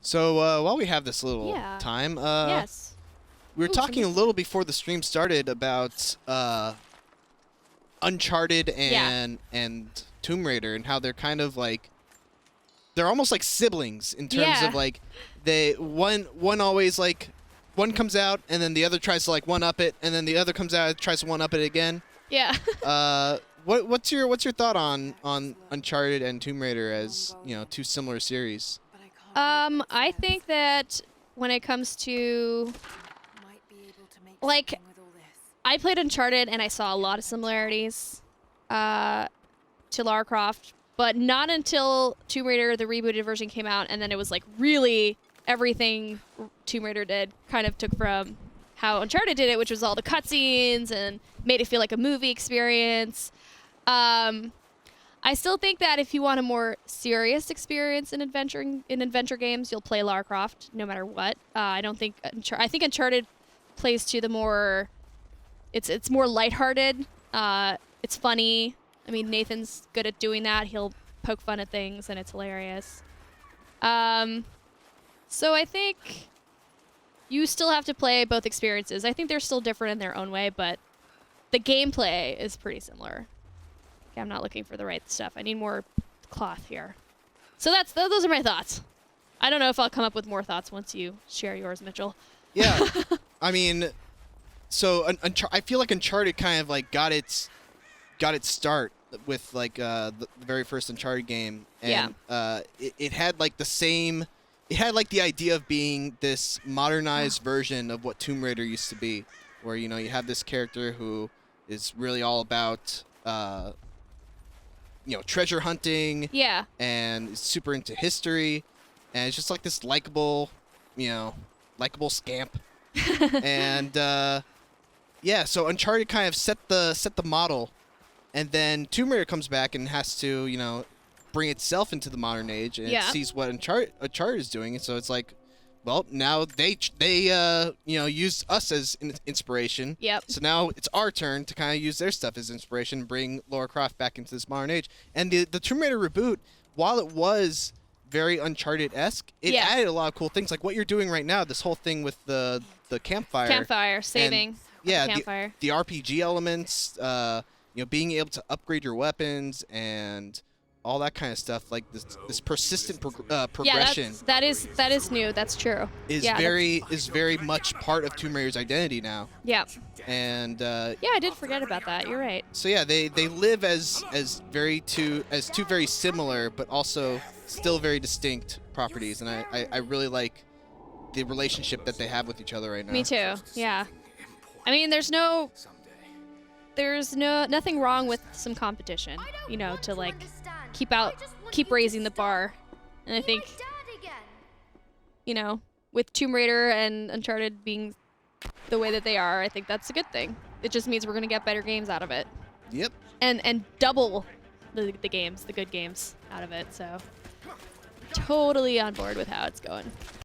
So while we have this little time, Yes. we were talking a little before the stream started about Uncharted and Tomb Raider and how they're kind of like they're almost like siblings in terms of like one always like one comes out and then the other tries to like one up it and then the other comes out and tries to one up it again. Yeah. What's your thought on Uncharted and Tomb Raider as, you know, two similar series? I think that when it comes to like I played Uncharted and I saw a lot of similarities to Lara Croft, but not until Tomb Raider, the rebooted version, came out, and then it was like really everything Tomb Raider did kind of took from how Uncharted did it, which was all the cutscenes and made it feel like a movie experience. I still think that if you want a more serious experience in adventure games, you'll play Lara Croft no matter what. I don't think I think Uncharted plays to the more it's more lighthearted. It's funny. I mean, Nathan's good at doing that. He'll poke fun at things, and it's hilarious. So I think you still have to play both experiences. I think they're still different in their own way, but the gameplay is pretty similar. Okay, I'm not looking for the right stuff. I need more cloth here. So those are my thoughts. I don't know if I'll come up with more thoughts once you share yours, Mitchell. Yeah, I mean, so I feel like Uncharted kind of like got its start with like the very first Uncharted game, and it had like the same. It had like the idea of being this modernized version of what Tomb Raider used to be, where you know you have this character who is really all about you know, treasure hunting, and is super into history, and it's just like this likable scamp, and yeah, so Uncharted kind of set the model, and then Tomb Raider comes back and has to, you know, bring itself into the modern age, and it sees what Uncharted is doing, and so it's like, well, now they you know, use us as inspiration. Yep. So now it's our turn to kind of use their stuff as inspiration, and bring Lara Croft back into this modern age. And the Tomb Raider reboot, while it was very Uncharted-esque, it added a lot of cool things, like what you're doing right now. This whole thing with the campfire saving. And, campfire. The RPG elements, you know, being able to upgrade your weapons and all that kind of stuff, like this persistent progression. Yeah, that is new. That's true. Is very much part of Tomb Raider's identity now. Yeah. And yeah, I did forget about that. You're right. So yeah, they live as two very similar but also still very distinct properties, and I really like the relationship that they have with each other right now. Me too. Yeah. I mean, there's nothing wrong with some competition, you know, to like keep raising the bar. And I think, you know, with Tomb Raider and Uncharted being the way that they are, I think that's a good thing. It just means we're going to get better games out of it. Yep. And double the good games out of it. So totally on board with how it's going.